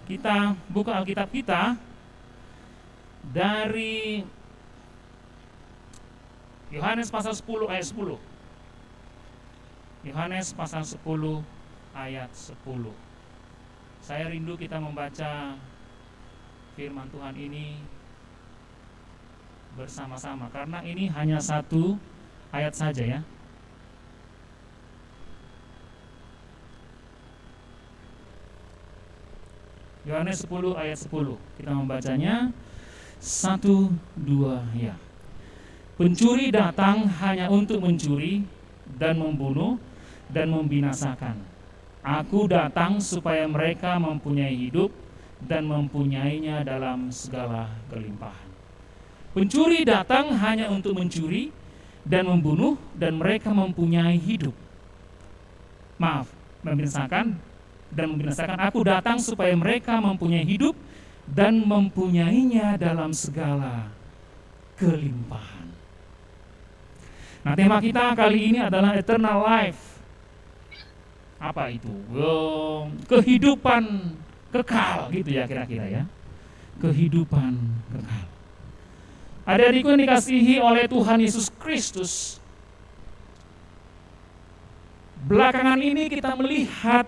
Kita buka Alkitab kita dari Yohanes pasal 10 ayat 10. Yohanes pasal 10 ayat 10. Saya rindu kita membaca firman Tuhan ini bersama-sama, karena ini hanya satu ayat saja ya. Yohanes 10 ayat 10. Kita membacanya 1, 2 ya. Pencuri datang hanya untuk mencuri dan membunuh dan membinasakan. Aku datang supaya mereka mempunyai hidup dan mempunyainya dalam segala kelimpahan. Pencuri datang hanya untuk mencuri dan membunuh dan mereka mempunyai hidup. Membinasakan dan membinasakan. Aku datang supaya mereka mempunyai hidup dan mempunyainya dalam segala kelimpahan. Nah, tema kita kali ini adalah eternal life. Apa itu? Kehidupan kekal gitu ya kira-kira ya. Kehidupan kekal. Adik-adikku yang dikasihi oleh Tuhan Yesus Kristus, belakangan ini kita melihat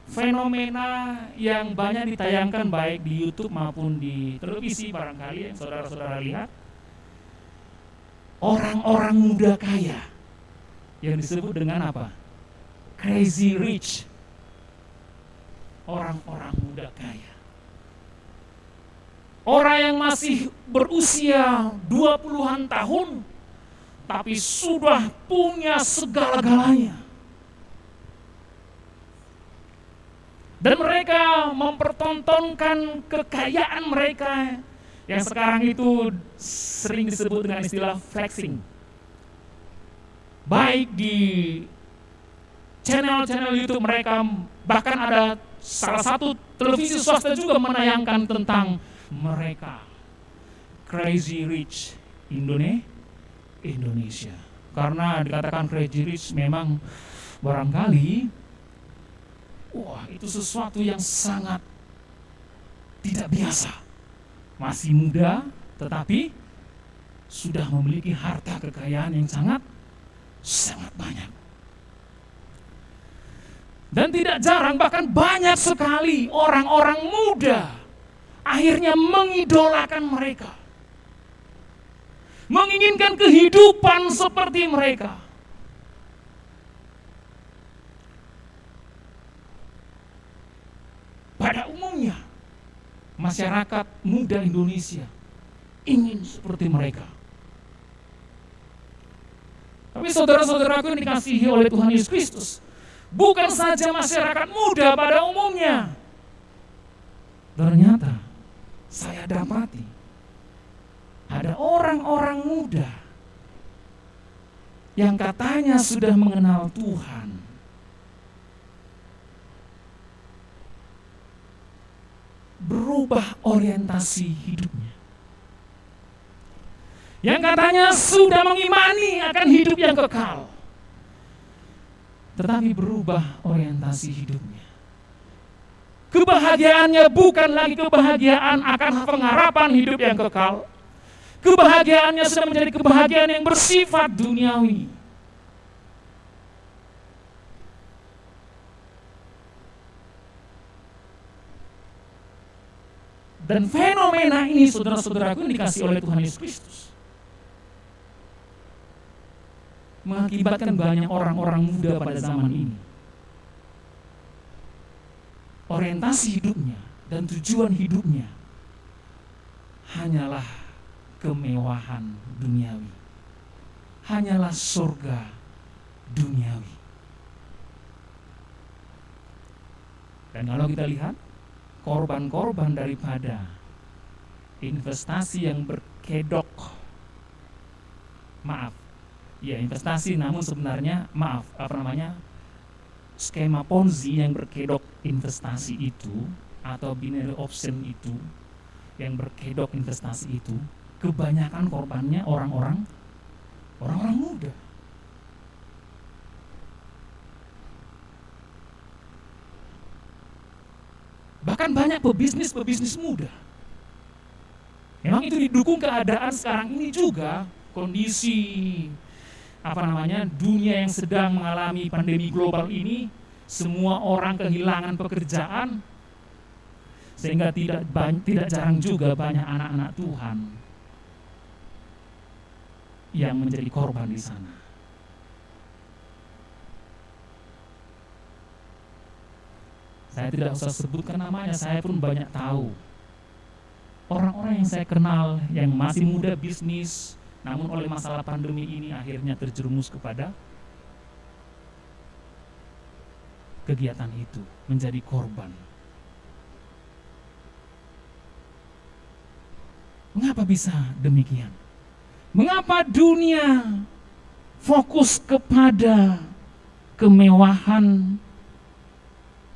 fenomena yang banyak ditayangkan baik di YouTube maupun di televisi barangkali yang saudara-saudara lihat. Orang-orang muda kaya yang disebut dengan apa? Crazy rich. Orang-orang muda kaya. Orang yang masih berusia 20-an tahun tapi sudah punya segala-galanya. Dan mereka mempertontonkan kekayaan mereka yang sekarang itu sering disebut dengan istilah flexing. Baik di channel-channel YouTube mereka, bahkan ada salah satu televisi swasta juga menayangkan tentang mereka. Crazy Rich Indonesia. Karena dikatakan Crazy Rich memang barangkali itu sesuatu yang sangat tidak biasa. Masih muda tetapi sudah memiliki harta kekayaan yang sangat banyak. Dan tidak jarang, bahkan banyak sekali orang-orang muda akhirnya mengidolakan mereka, menginginkan kehidupan seperti mereka. Pada umumnya masyarakat muda Indonesia ingin seperti mereka. Tapi saudara-saudaraku yang dikasihi oleh Tuhan Yesus Kristus, bukan saja masyarakat muda pada umumnya. Ternyata saya dapati ada orang-orang muda yang katanya sudah mengenal Tuhan, berubah orientasi hidupnya. Yang katanya sudah mengimani akan hidup yang kekal, tetapi berubah orientasi hidupnya. Kebahagiaannya bukan lagi kebahagiaan akan pengharapan hidup yang kekal. Kebahagiaannya sudah menjadi kebahagiaan yang bersifat duniawi. Dan fenomena ini saudara-saudaraku yang dikasih oleh Tuhan Yesus Kristus mengakibatkan banyak orang-orang muda pada zaman ini orientasi hidupnya dan tujuan hidupnya hanyalah kemewahan duniawi, hanyalah surga duniawi. Dan kalau kita lihat korban-korban daripada investasi yang berkedok, investasi namun sebenarnya skema Ponzi yang berkedok investasi itu atau binary option itu yang berkedok investasi itu, kebanyakan korbannya orang-orang muda. Bahkan banyak pebisnis muda. Memang itu didukung keadaan sekarang ini juga, kondisi dunia yang sedang mengalami pandemi global ini, semua orang kehilangan pekerjaan, sehingga tidak jarang juga banyak anak-anak Tuhan yang menjadi korban di sana. Saya tidak usah sebutkan namanya, saya pun banyak tahu. Orang-orang yang saya kenal yang masih muda bisnis, namun oleh masalah pandemi ini akhirnya terjerumus kepada kegiatan itu, menjadi korban. Mengapa bisa demikian? Mengapa dunia fokus kepada kemewahan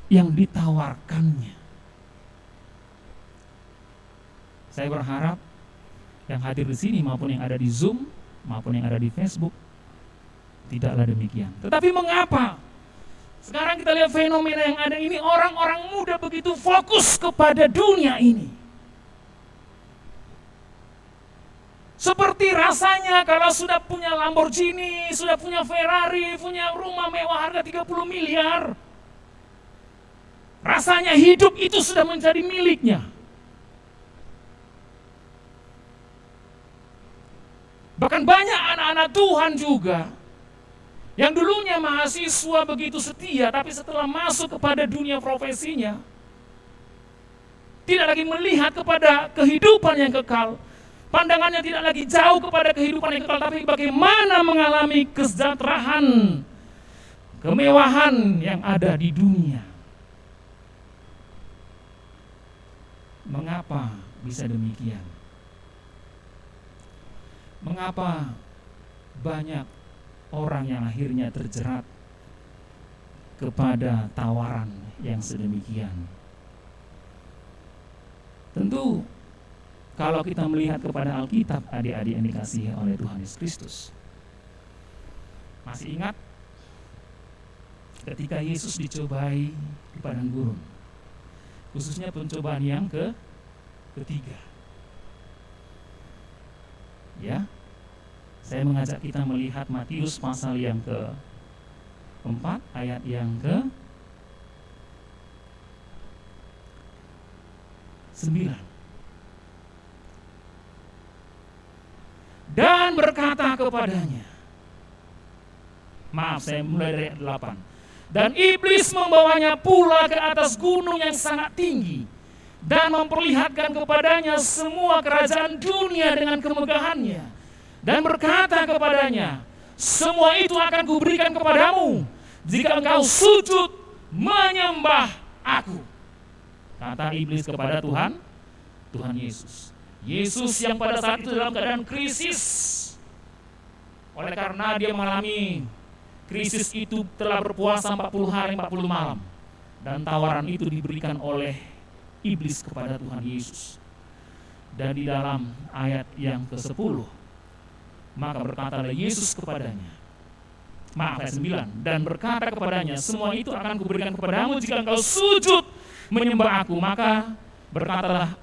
yang ditawarkannya? Saya berharap yang hadir di sini maupun yang ada di Zoom maupun yang ada di Facebook tidaklah demikian. Tetapi mengapa sekarang kita lihat fenomena yang ada ini, orang-orang muda begitu fokus kepada dunia ini? Seperti rasanya kalau sudah punya Lamborghini, sudah punya Ferrari, punya rumah mewah harga 30 miliar, rasanya hidup itu sudah menjadi miliknya. Bahkan banyak anak-anak Tuhan juga yang dulunya mahasiswa begitu setia, tapi setelah masuk kepada dunia profesinya, tidak lagi melihat kepada kehidupan yang kekal. Pandangannya tidak lagi jauh kepada kehidupan yang kekal, tapi bagaimana mengalami kesejahteraan, kemewahan yang ada di dunia. Mengapa bisa demikian? Mengapa banyak orang yang akhirnya terjerat kepada tawaran yang sedemikian? Tentu kalau kita melihat kepada Alkitab, adik-adik yang dikasihi oleh Tuhan Yesus Kristus, masih ingat ketika Yesus dicobai di padang gurun, khususnya pencobaan yang ketiga. Ya, saya mengajak kita melihat Matius pasal yang ke-4 ayat yang ke-9. Dan berkata kepadanya, saya mulai dari ayat 8. Dan iblis membawanya pula ke atas gunung yang sangat tinggi dan memperlihatkan kepadanya semua kerajaan dunia dengan kemegahannya, dan berkata kepadanya, semua itu akan kuberikan kepadamu jika engkau sujud menyembah aku. Kata iblis kepada Tuhan Yesus. Yesus yang pada saat itu dalam keadaan krisis, oleh karena dia mengalami krisis itu telah berpuasa 40 hari 40 malam, dan tawaran itu diberikan oleh iblis kepada Tuhan Yesus. Dan di dalam ayat yang ke-10, maka berkatalah Yesus kepadanya, ayat 9, dan berkata kepadanya, semua itu akan kuberikan kepadamu jika engkau sujud menyembah aku. Maka berkatalah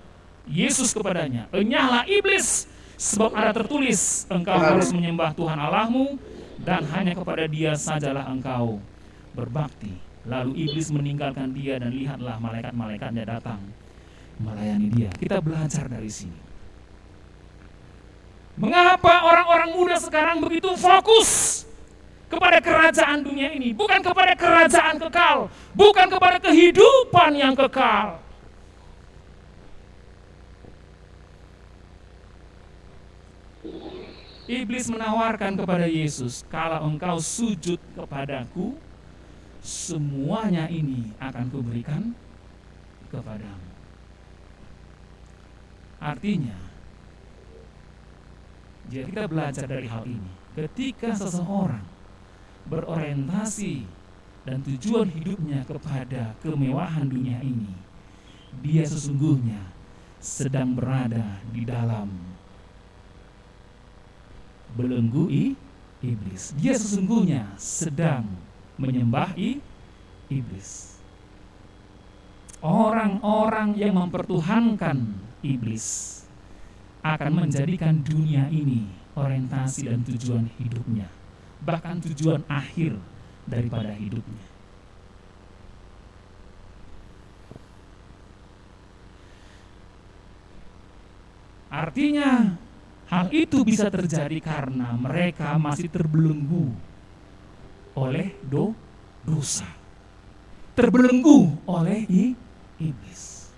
Yesus kepadanya, enyahlah iblis, sebab ada tertulis, engkau harus menyembah Tuhan Allahmu, dan hanya kepada dia sajalah engkau berbakti. Lalu iblis meninggalkan dia, dan lihatlah malaikat-malaikatnya datang melayani dia. Kita belajar dari sini. Mengapa orang-orang muda sekarang begitu fokus kepada kerajaan dunia ini, bukan kepada kerajaan kekal, bukan kepada kehidupan yang kekal? Iblis menawarkan kepada Yesus, kalau engkau sujud kepadaku, semuanya ini akan kuberikan kepadamu. Artinya, jika kita belajar dari hal ini, ketika seseorang berorientasi dan tujuan hidupnya kepada kemewahan dunia ini, dia sesungguhnya sedang berada di dalam belenggu iblis. Dia sesungguhnya sedang menyembah iblis. Orang-orang yang mempertuhankan iblis akan menjadikan dunia ini orientasi dan tujuan hidupnya, bahkan tujuan akhir daripada hidupnya. Artinya hal itu bisa terjadi karena mereka masih terbelenggu oleh dosa, terbelenggu oleh iblis.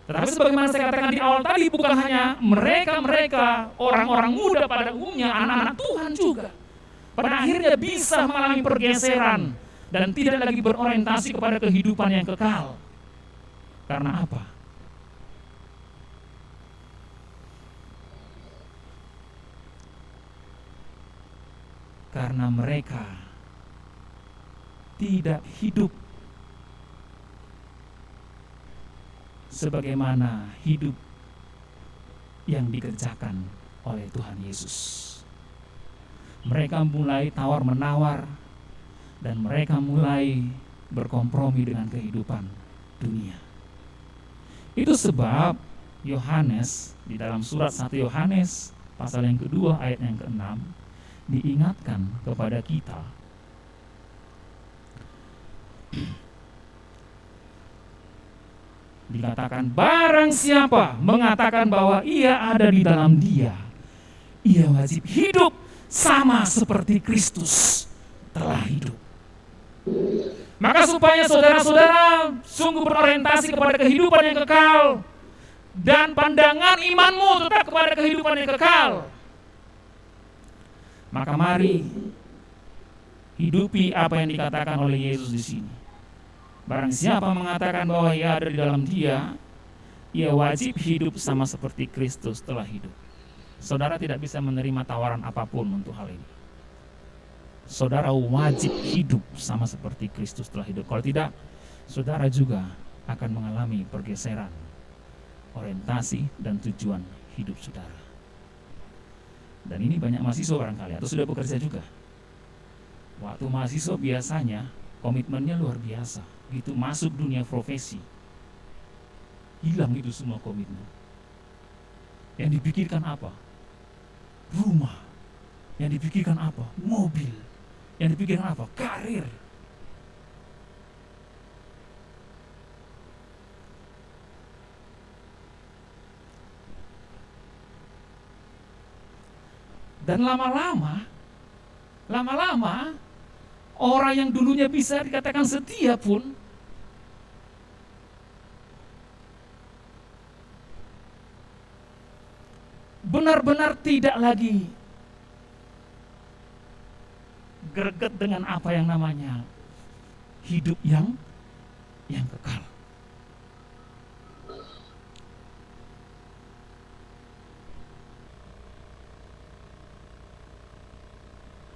Tetapi sebagaimana saya katakan di awal tadi, bukan hanya mereka orang-orang muda pada umumnya, anak-anak Tuhan juga pada akhirnya bisa mengalami pergeseran dan tidak lagi berorientasi kepada kehidupan yang kekal. Karena apa? Karena mereka tidak hidup sebagaimana hidup yang dikerjakan oleh Tuhan Yesus. Mereka mulai tawar-menawar dan mereka mulai berkompromi dengan kehidupan dunia. Itu sebab Yohanes di dalam surat 1 Yohanes pasal yang kedua ayat yang ke-6 diingatkan kepada kita dikatakan, barang siapa mengatakan bahwa ia ada di dalam Dia, ia wajib hidup sama seperti Kristus telah hidup. Maka supaya saudara-saudara sungguh berorientasi kepada kehidupan yang kekal dan pandangan imanmu tetap kepada kehidupan yang kekal, maka mari hidupi apa yang dikatakan oleh Yesus di sini. Barang siapa mengatakan bahwa ia ada di dalam Dia, ia wajib hidup sama seperti Kristus telah hidup. Saudara tidak bisa menerima tawaran apapun untuk hal ini. Saudara wajib hidup sama seperti Kristus telah hidup. Kalau tidak, saudara juga akan mengalami pergeseran orientasi dan tujuan hidup saudara. Dan ini banyak mahasiswa barangkali atau sudah bekerja juga. Waktu mahasiswa biasanya komitmennya luar biasa. Gitu masuk dunia profesi, hilang itu semua komitmen. Yang dipikirkan apa? Rumah. Yang dipikirkan apa? Mobil. Yang dipikirkan apa? Karir. Dan lama-lama orang yang dulunya bisa dikatakan setia pun benar-benar tidak lagi greget dengan apa yang namanya hidup yang kekal.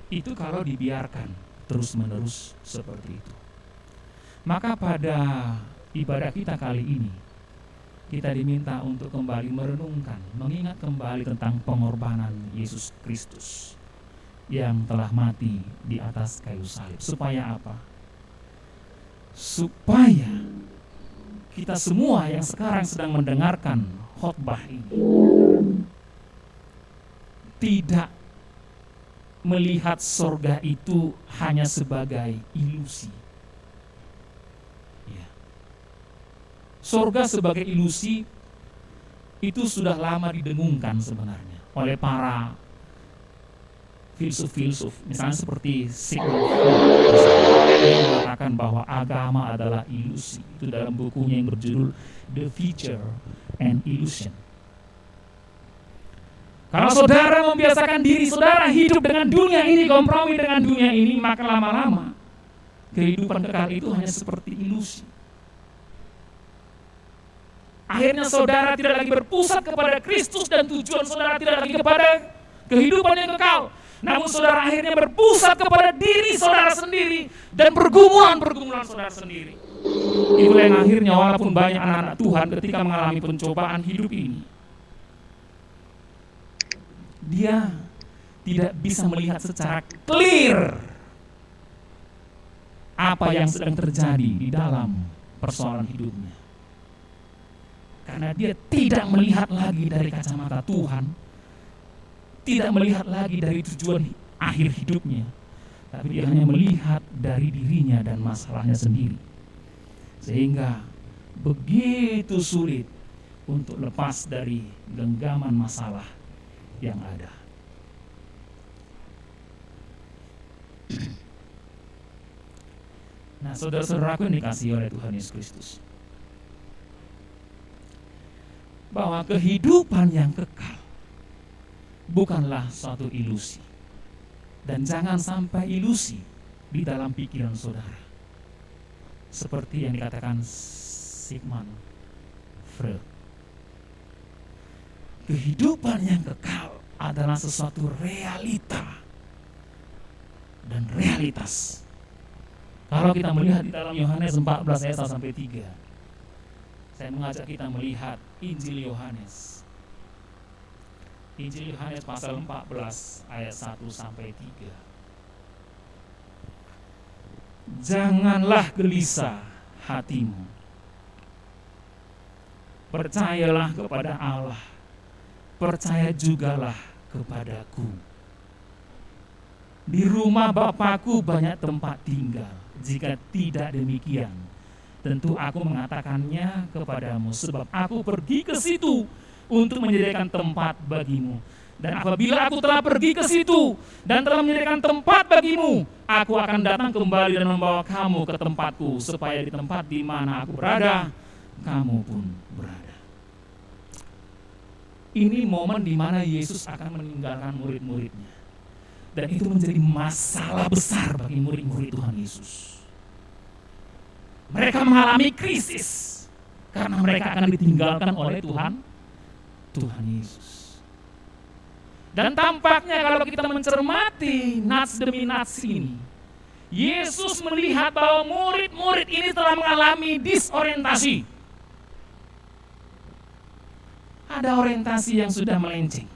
Itu kalau dibiarkan terus-menerus seperti itu. Maka pada ibadah kita kali ini, kita diminta untuk kembali merenungkan, mengingat kembali tentang pengorbanan Yesus Kristus yang telah mati di atas kayu salib. Supaya apa? Supaya kita semua yang sekarang sedang mendengarkan khotbah ini tidak melihat sorga itu hanya sebagai ilusi. Ya. Sorga sebagai ilusi itu sudah lama didengungkan sebenarnya oleh para filsuf-filsuf, misalnya seperti Sigmund Freud yang mengatakan bahwa agama adalah ilusi. Itu dalam bukunya yang berjudul The Future and Illusion. Kalau saudara membiasakan diri saudara hidup dengan dunia ini, kompromi dengan dunia ini, maka lama-lama kehidupan kekal itu hanya seperti ilusi. Akhirnya saudara tidak lagi berpusat kepada Kristus dan tujuan saudara tidak lagi kepada kehidupan yang kekal. Namun saudara akhirnya berpusat kepada diri saudara sendiri dan pergumulan saudara sendiri. Itulah yang akhirnya walaupun banyak anak-anak Tuhan ketika mengalami pencobaan hidup ini, dia tidak bisa melihat secara clear apa yang sedang terjadi di dalam persoalan hidupnya. Karena dia tidak melihat lagi dari kacamata Tuhan, tidak melihat lagi dari tujuan akhir hidupnya, tapi dia hanya melihat dari dirinya dan masalahnya sendiri. Sehingga begitu sulit untuk lepas dari genggaman masalah yang ada. Nah, saudara-saudaraku yang dikasihi oleh Tuhan Yesus Kristus, bahwa kehidupan yang kekal bukanlah suatu ilusi. Dan jangan sampai ilusi di dalam pikiran saudara. Seperti yang dikatakan Sigmund Freud. Kehidupan yang kekal adalah sesuatu realita dan realitas. Kalau kita melihat di dalam Yohanes 14 ayat 1 sampai 3, saya mengajak kita melihat Injil Yohanes. Injil Yohanes pasal 14 ayat 1 sampai 3. Janganlah gelisah hatimu. Percayalah kepada Allah. Percaya jugalah kepadaku. Di rumah Bapakku banyak tempat tinggal. Jika tidak demikian, tentu aku mengatakannya kepadamu, sebab aku pergi ke situ untuk menyediakan tempat bagimu. Dan apabila aku telah pergi ke situ dan telah menyediakan tempat bagimu, aku akan datang kembali dan membawa kamu ke tempatku, supaya di tempat di mana aku berada, kamu pun berada. Ini momen di mana Yesus akan meninggalkan murid-muridnya. Dan itu menjadi masalah besar bagi murid-murid Tuhan Yesus. Mereka mengalami krisis karena mereka akan ditinggalkan oleh Tuhan Yesus. Dan tampaknya kalau kita mencermati nats demi nats ini, Yesus melihat bahwa murid-murid ini telah mengalami disorientasi. Ada orientasi yang sudah melenceng,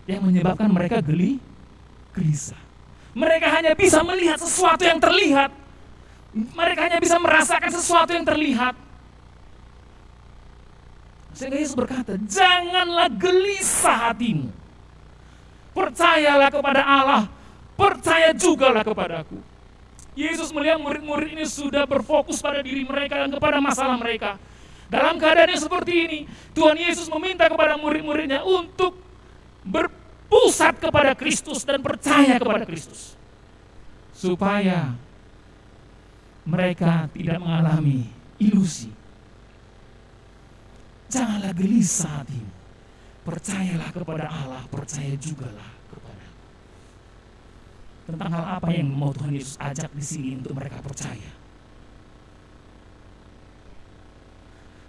yang menyebabkan mereka gelisah. Mereka hanya bisa melihat sesuatu yang terlihat. Mereka hanya bisa merasakan sesuatu yang terlihat. Sehingga Yesus berkata, janganlah gelisah hatimu. Percayalah kepada Allah, percaya jugalah kepadaku. Yesus melihat murid-murid ini sudah berfokus pada diri mereka dan kepada masalah mereka. Dalam keadaan yang seperti ini, Tuhan Yesus meminta kepada murid-muridnya untuk berpusat kepada Kristus dan percaya kepada Kristus, supaya mereka tidak mengalami ilusi. Janganlah gelisah hatimu. Percayalah kepada Allah, percaya jugalah kepada. Tentang hal apa yang mau Tuhan Yesus ajak di sini untuk mereka percaya?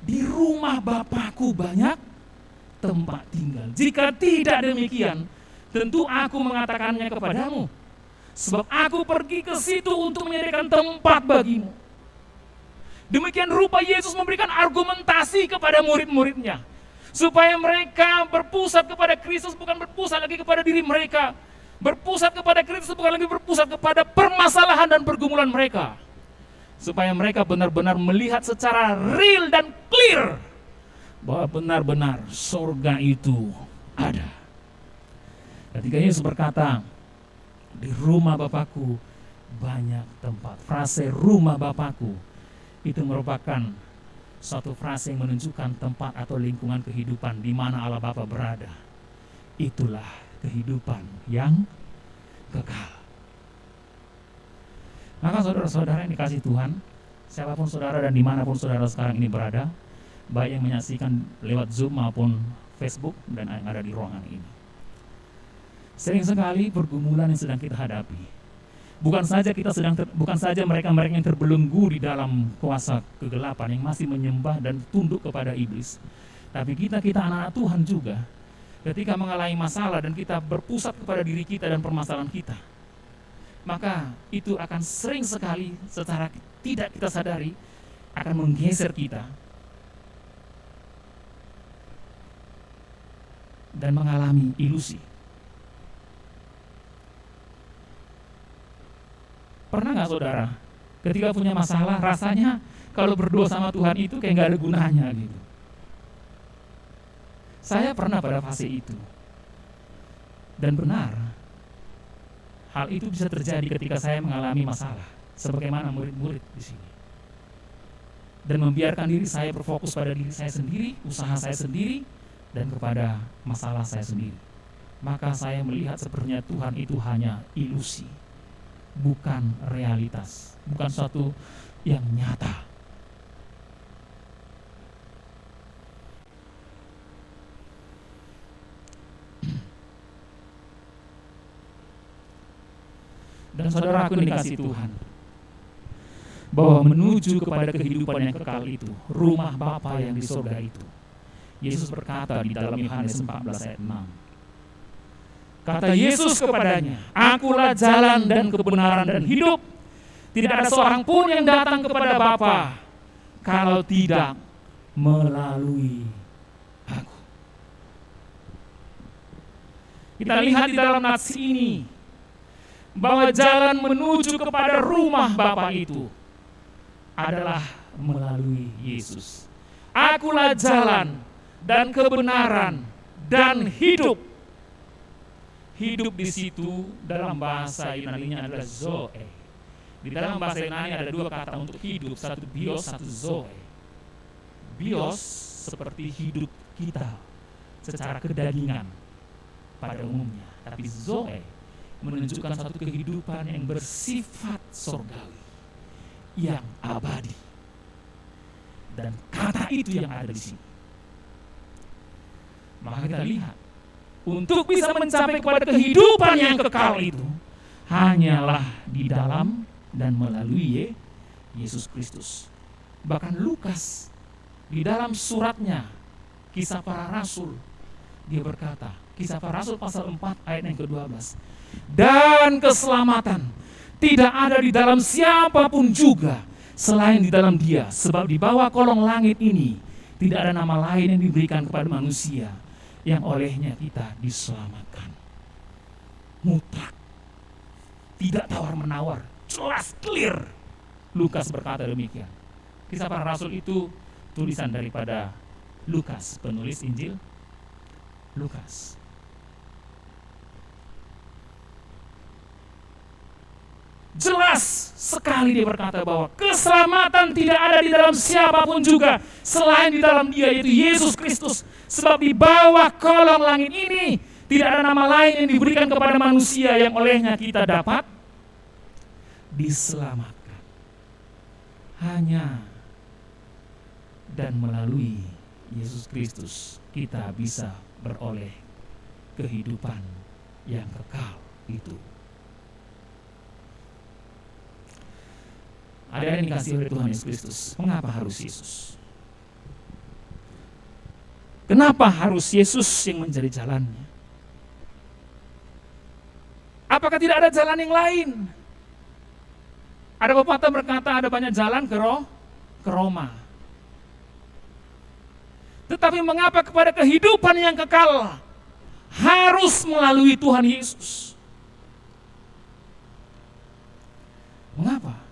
Di rumah Bapakku banyak tempat tinggal. Jika tidak demikian, tentu aku mengatakannya kepadamu. Sebab aku pergi ke situ untuk menyediakan tempat bagimu. Demikian rupa Yesus memberikan argumentasi kepada murid-muridnya, supaya mereka berpusat kepada Kristus, bukan berpusat lagi kepada diri mereka. Berpusat kepada Kristus bukan lagi berpusat kepada permasalahan dan pergumulan mereka. Supaya mereka benar-benar melihat secara real dan clear bahwa benar-benar surga itu ada. Ketika Yesus berkata, di rumah Bapakku banyak tempat. Frase rumah Bapakku itu merupakan suatu frase yang menunjukkan tempat atau lingkungan kehidupan di mana Allah Bapa berada. Itulah kehidupan yang kekal. Maka saudara-saudara yang dikasihi Tuhan, siapapun saudara dan dimanapun saudara sekarang ini berada, baik yang menyaksikan lewat Zoom maupun Facebook dan yang ada di ruangan ini, sering sekali pergumulan yang sedang kita hadapi, bukan saja mereka yang terbelenggu di dalam kuasa kegelapan yang masih menyembah dan tunduk kepada iblis, tapi kita anak-anak Tuhan juga, ketika mengalami masalah dan kita berpusat kepada diri kita dan permasalahan kita, maka itu akan sering sekali secara tidak kita sadari akan menggeser kita dan mengalami ilusi. Pernah nggak saudara, ketika punya masalah rasanya kalau berdoa sama Tuhan itu kayak nggak ada gunanya gitu. Saya pernah pada fase itu. Dan benar, hal itu bisa terjadi ketika saya mengalami masalah, sebagaimana murid-murid di sini. Dan membiarkan diri saya berfokus pada diri saya sendiri, usaha saya sendiri, dan kepada masalah saya sendiri. Maka saya melihat sepertinya Tuhan itu hanya ilusi, bukan realitas, bukan suatu yang nyata. Dan saudaraku yang dikasihi Tuhan, bahwa menuju kepada kehidupan yang kekal itu, rumah Bapa yang di surga itu, Yesus berkata di dalam Yohanes 14 ayat 6. Kata Yesus kepadanya, "Akulah jalan dan kebenaran dan hidup. Tidak ada seorang pun yang datang kepada Bapa kalau tidak melalui Aku." Kita lihat di dalam nats ini bahwa jalan menuju kepada rumah Bapa itu adalah melalui Yesus. Akulah jalan dan kebenaran dan hidup. Hidup di situ dalam bahasa Yunani-nya adalah zoe. Di dalam bahasa Yunani ada dua kata untuk hidup, satu bios, satu zoe. Bios seperti hidup kita secara kedagingan pada umumnya, tapi zoe menunjukkan satu kehidupan yang bersifat surgawi, yang abadi. Dan kata itu yang ada di sini. Maka kita lihat, untuk bisa mencapai kepada kehidupan yang kekal itu, hanyalah di dalam dan melalui Yesus Kristus. Bahkan Lukas di dalam suratnya Kisah Para Rasul, dia berkata, Kisah Para Rasul pasal 4 ayat yang ke-12, "Dan keselamatan tidak ada di dalam siapapun juga selain di dalam Dia, sebab di bawah kolong langit ini tidak ada nama lain yang diberikan kepada manusia yang olehnya kita diselamatkan." Mutlak, tidak tawar-menawar, jelas, clear. Lukas berkata demikian. Kisah Para Rasul itu tulisan daripada Lukas, penulis Injil Lukas. Jelas sekali dia berkata bahwa keselamatan tidak ada di dalam siapapun juga selain di dalam Dia, yaitu Yesus Kristus. Sebab di bawah kolong langit ini tidak ada nama lain yang diberikan kepada manusia yang olehnya kita dapat diselamatkan. Hanya dan melalui Yesus Kristus kita bisa beroleh kehidupan yang kekal itu. Ada yang dikasih oleh Tuhan Yesus Kristus. Mengapa harus Yesus? Kenapa harus Yesus yang menjadi jalannya? Apakah tidak ada jalan yang lain? Ada pepatah berkata ada banyak jalan ke Roma. Tetapi mengapa kepada kehidupan yang kekal harus melalui Tuhan Yesus? Mengapa?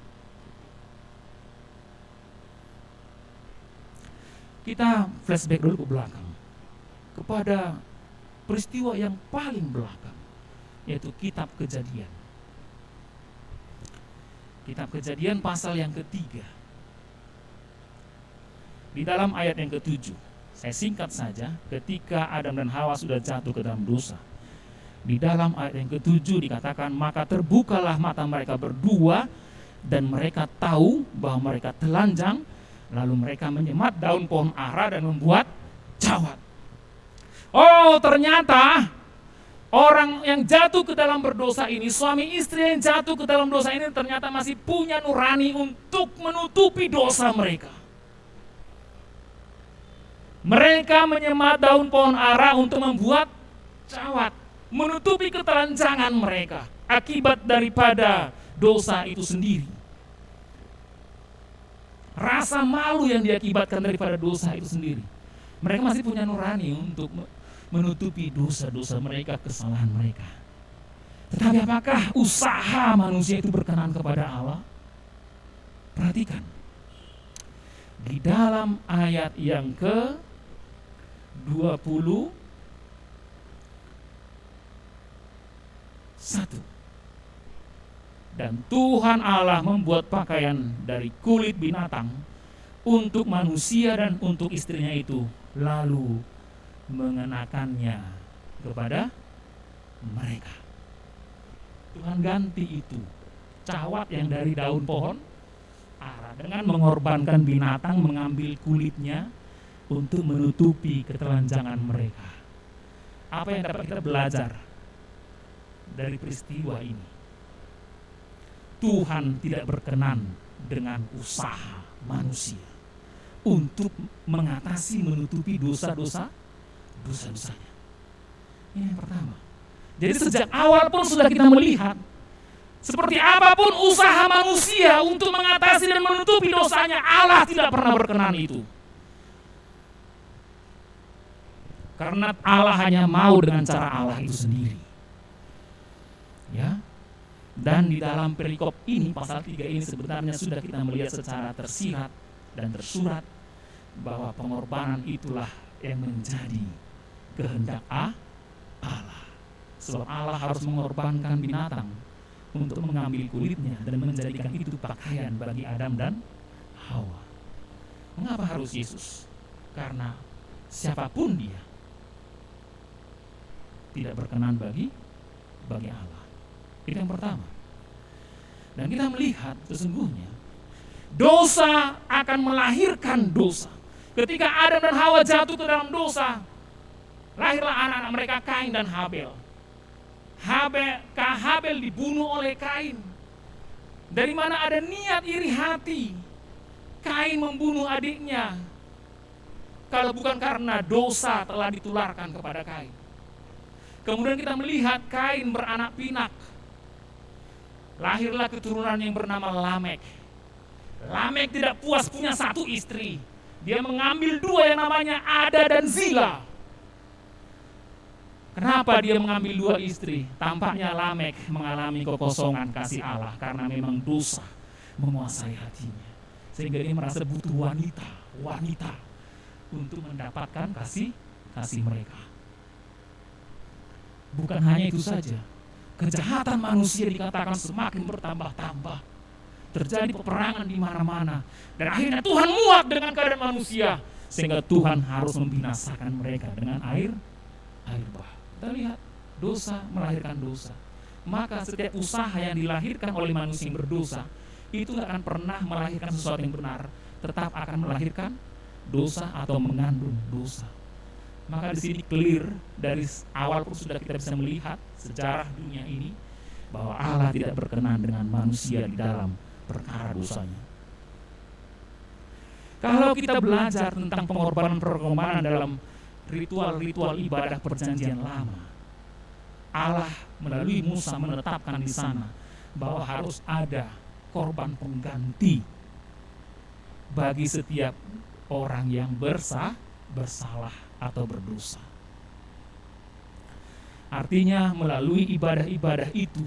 Kita flashback dulu ke belakang, kepada peristiwa yang paling belakang, yaitu Kitab Kejadian. Kitab Kejadian pasal yang ketiga. Di dalam ayat yang ke-7, saya singkat saja, ketika Adam dan Hawa sudah jatuh ke dalam dosa. Di dalam ayat yang ke-7 dikatakan, "Maka terbukalah mata mereka berdua, dan mereka tahu bahwa mereka telanjang. Lalu mereka menyemat daun pohon ara dan membuat cawat." Oh, ternyata orang yang jatuh ke dalam berdosa ini, suami istri yang jatuh ke dalam dosa ini ternyata masih punya nurani untuk menutupi dosa mereka. Mereka menyemat daun pohon ara untuk membuat cawat, menutupi ketelanjangan mereka akibat daripada dosa itu sendiri. Rasa malu yang diakibatkan daripada dosa itu sendiri. Mereka masih punya nurani untuk menutupi dosa-dosa mereka, kesalahan mereka. Tetapi apakah usaha manusia itu berkenan kepada Allah? Perhatikan. Di dalam ayat yang ke-21, dan Tuhan Allah membuat pakaian dari kulit binatang untuk manusia dan untuk istrinya itu, lalu mengenakannya kepada mereka. Tuhan ganti itu cawat yang dari daun pohon ara dengan mengorbankan binatang, mengambil kulitnya untuk menutupi ketelanjangan mereka. Apa yang dapat kita belajar dari peristiwa ini? Tuhan tidak berkenan dengan usaha manusia untuk mengatasi, menutupi dosa-dosanya. Ini yang pertama. Jadi sejak awal pun sudah kita melihat seperti apapun usaha manusia untuk mengatasi dan menutupi dosanya, Allah tidak pernah berkenan itu. Karena Allah hanya mau dengan cara Allah itu sendiri. Ya. Dan di dalam perikop ini, pasal 3 ini sebenarnya sudah kita melihat secara tersirat dan tersurat bahwa pengorbanan itulah yang menjadi kehendak Allah. Sebab Allah harus mengorbankan binatang untuk mengambil kulitnya dan menjadikan itu pakaian bagi Adam dan Hawa. Mengapa harus Yesus? Karena siapapun dia tidak berkenan bagi Allah. Itu yang pertama. Dan kita melihat sesungguhnya dosa akan melahirkan dosa. Ketika Adam dan Hawa jatuh ke dalam dosa, lahirlah anak-anak mereka, Kain dan Habel. Habel dibunuh oleh Kain. Dari mana ada niat iri hati Kain membunuh adiknya, kalau bukan karena dosa telah ditularkan kepada Kain. Kemudian kita melihat Kain beranak pinak. Lahirlah keturunan yang bernama Lamek. Lamek tidak puas punya satu istri. Dia mengambil dua yang namanya Ada dan Zila. Kenapa dia mengambil dua istri? Tampaknya Lamek mengalami kekosongan kasih Allah karena memang dosa menguasai hatinya. Sehingga dia merasa butuh wanita untuk mendapatkan kasih mereka. Bukan hanya itu saja. Kejahatan manusia dikatakan semakin bertambah-tambah. Terjadi peperangan di mana-mana. Dan akhirnya Tuhan muak dengan keadaan manusia. Sehingga Tuhan harus membinasakan mereka dengan air bah. Kita lihat, dosa melahirkan dosa. Maka setiap usaha yang dilahirkan oleh manusia yang berdosa, itu tidak akan pernah melahirkan sesuatu yang benar. Tetap akan melahirkan dosa atau mengandung dosa. Maka di sini clear, dari awal pun sudah kita bisa melihat sejarah dunia ini, bahwa Allah tidak berkenan dengan manusia di dalam perkara dosanya. Kalau kita belajar tentang pengorbanan dalam ritual-ritual ibadah perjanjian lama, Allah melalui Musa menetapkan di sana bahwa harus ada korban pengganti bagi setiap orang yang bersalah atau berdosa. Artinya melalui ibadah-ibadah itu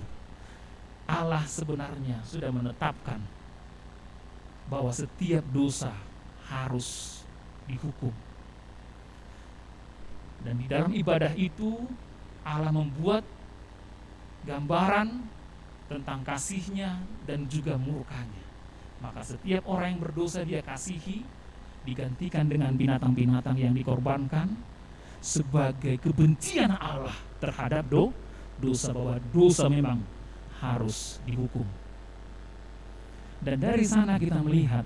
Allah sebenarnya sudah menetapkan bahwa setiap dosa harus dihukum. Dan di dalam ibadah itu Allah membuat gambaran tentang kasih-Nya dan juga murka-Nya. Maka setiap orang yang berdosa dia kasihi, digantikan dengan binatang-binatang yang dikorbankan sebagai kebencian Allah terhadap dosa, bahwa dosa memang harus dihukum. Dan dari sana kita melihat,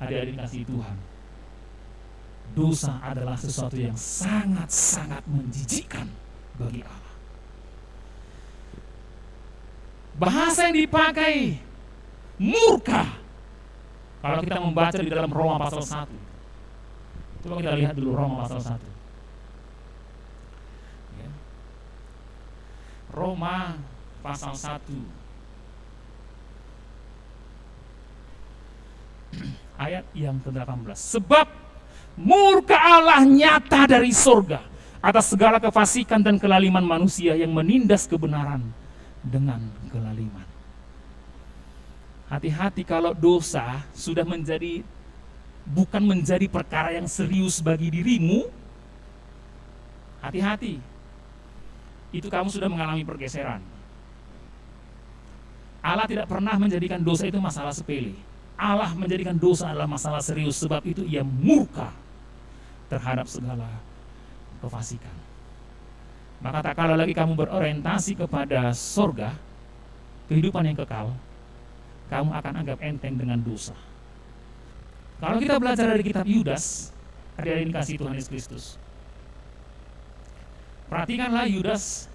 adik-adik kasih Tuhan, dosa adalah sesuatu yang sangat-sangat menjijikkan bagi Allah. Bahasa yang dipakai murka, kalau kita membaca di dalam Roma pasal 1. Coba kita lihat dulu Roma pasal 1. Ya. Roma pasal 1. Ayat yang ke-18. Sebab murka Allah nyata dari surga atas segala kefasikan dan kelaliman manusia yang menindas kebenaran dengan kelaliman. Hati-hati kalau dosa sudah bukan menjadi perkara yang serius bagi dirimu. Hati-hati, itu kamu sudah mengalami pergeseran. Allah tidak pernah menjadikan dosa itu masalah sepele. Allah menjadikan dosa adalah masalah serius, sebab itu Ia murka terhadap segala kefasikan. Maka tak kala lagi kamu berorientasi kepada sorga, kehidupan yang kekal, kamu akan anggap enteng dengan dosa. Kalau kita belajar dari kitab Yudas, hari ini kasih Tuhan Yesus Kristus, perhatikanlah Yudas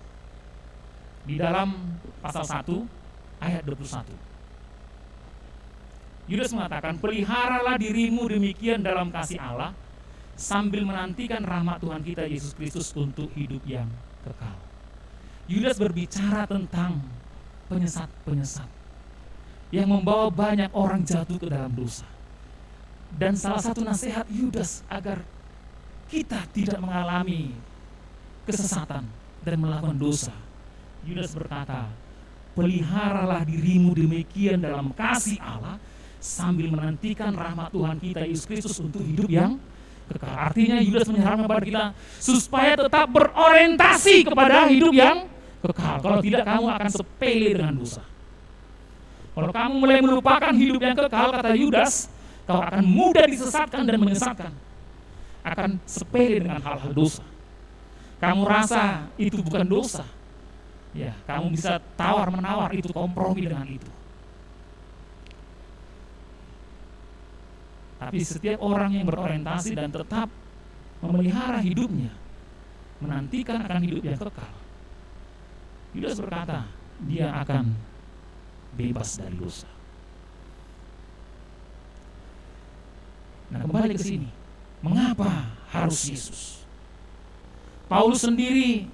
di dalam pasal 1 ayat 21. Yudas mengatakan, peliharalah dirimu demikian dalam kasih Allah, sambil menantikan rahmat Tuhan kita Yesus Kristus untuk hidup yang kekal. Yudas berbicara tentang penyesat-penyesat yang membawa banyak orang jatuh ke dalam dosa. Dan salah satu nasihat Yudas agar kita tidak mengalami kesesatan dan melakukan dosa, Yudas berkata, peliharalah dirimu demikian dalam kasih Allah, sambil menantikan rahmat Tuhan kita Yesus Kristus untuk hidup yang kekal. Artinya Yudas menyarankan kepada kita supaya tetap berorientasi kepada hidup yang kekal. Kalau tidak, kamu akan sepele dengan dosa. Kalau kamu mulai melupakan hidup yang kekal, kata Yudas, kau akan mudah disesatkan dan menyesatkan. Akan sepele dengan hal-hal dosa. Kamu rasa itu bukan dosa. Ya, kamu bisa tawar-menawar, itu kompromi dengan itu. Tapi setiap orang yang berorientasi dan tetap memelihara hidupnya, menantikan akan hidup yang kekal, Yudas berkata, dia akan bebas dari dosa. Nah, kembali ke sini. Mengapa harus Yesus? Paulus sendiri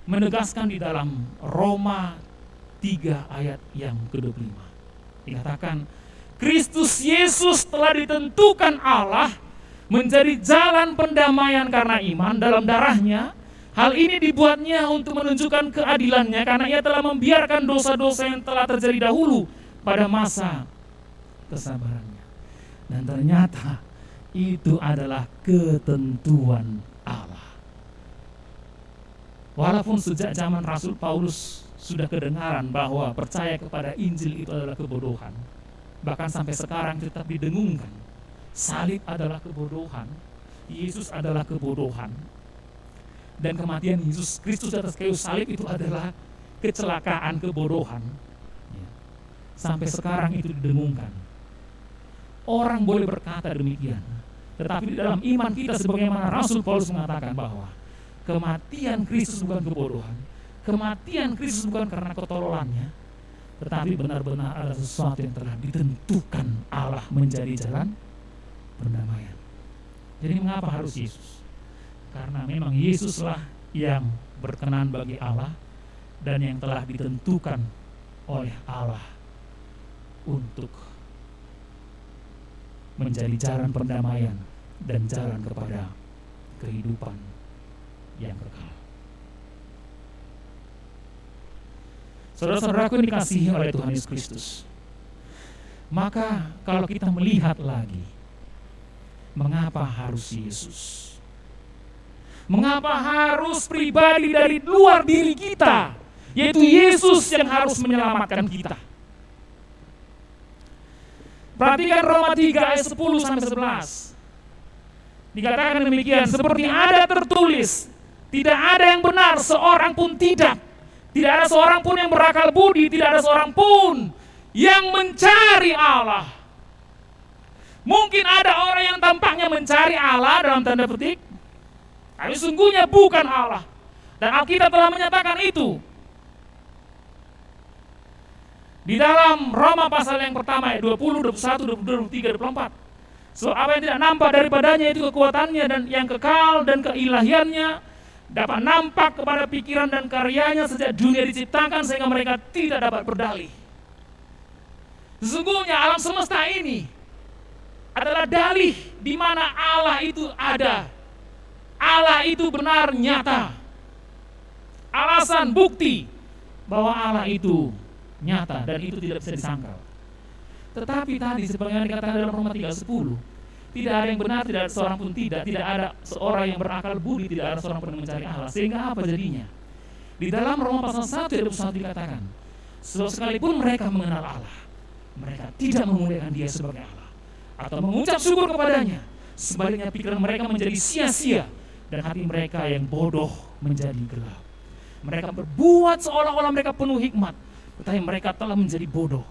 menegaskan di dalam Roma 3 ayat yang ke-25. Dikatakan, Kristus Yesus telah ditentukan Allah menjadi jalan pendamaian karena iman dalam darahnya. Hal ini dibuatnya untuk menunjukkan keadilannya, karena Ia telah membiarkan dosa-dosa yang telah terjadi dahulu pada masa kesabarannya. Dan ternyata itu adalah ketentuan Allah. Walaupun sejak zaman Rasul Paulus sudah kedengaran bahwa percaya kepada Injil itu adalah kebodohan, bahkan sampai sekarang tetap didengungkan, salib adalah kebodohan, Yesus adalah kebodohan, dan kematian Yesus Kristus atas kayu salib itu adalah kecelakaan, kebodohan. Sampai sekarang itu didengungkan. Orang boleh berkata demikian, tetapi di dalam iman kita sebagaimana Rasul Paulus mengatakan bahwa kematian Kristus bukan kebodohan, kematian Kristus bukan karena ketololannya, tetapi benar-benar ada sesuatu yang telah ditentukan Allah menjadi jalan perdamaian. Jadi mengapa harus Yesus? Karena memang Yesuslah yang berkenan bagi Allah dan yang telah ditentukan oleh Allah untuk menjadi jalan perdamaian dan jalan kepada kehidupan yang kekal. Saudara-saudaraku yang dikasihi oleh Tuhan Yesus Kristus, maka kalau kita melihat lagi, mengapa harus Yesus? Mengapa harus pribadi dari luar diri kita, yaitu Yesus yang harus menyelamatkan kita? Perhatikan Roma 3 ayat 10-11. Dikatakan demikian, seperti ada tertulis, tidak ada yang benar, seorang pun tidak. Tidak ada seorang pun yang berakal budi, tidak ada seorang pun yang mencari Allah. Mungkin ada orang yang tampaknya mencari Allah dalam tanda petik, tapi sungguhnya bukan Allah. Dan Alkitab telah menyatakan itu. Di dalam Roma pasal yang pertama ayat 20, 21, 22, 23, 24. So, apa yang tidak nampak daripadanya itu kekuatannya dan yang kekal dan keilahiannya dapat nampak kepada pikiran dan karyanya sejak dunia diciptakan sehingga mereka tidak dapat berdalih. Sesungguhnya alam semesta ini adalah dalih di mana Allah itu ada. Allah itu benar nyata. Alasan, bukti bahwa Allah itu nyata dan itu tidak bisa disangkal. Tetapi tadi sebagaimana dikatakan dalam Roma 3:10, tidak ada yang benar, tidak ada seorang pun tidak ada seorang yang berakal budi, tidak ada seorang pun yang mencari Allah. Sehingga apa jadinya? Di dalam Roma pasal 1 ayat 21 dikatakan, sekalipun mereka mengenal Allah, mereka tidak memuliakan Dia sebagai Allah atau mengucap syukur kepadanya. Sebaliknya pikiran mereka menjadi sia-sia dan hati mereka yang bodoh menjadi gelap. Mereka berbuat seolah-olah mereka penuh hikmat, tetapi mereka telah menjadi bodoh.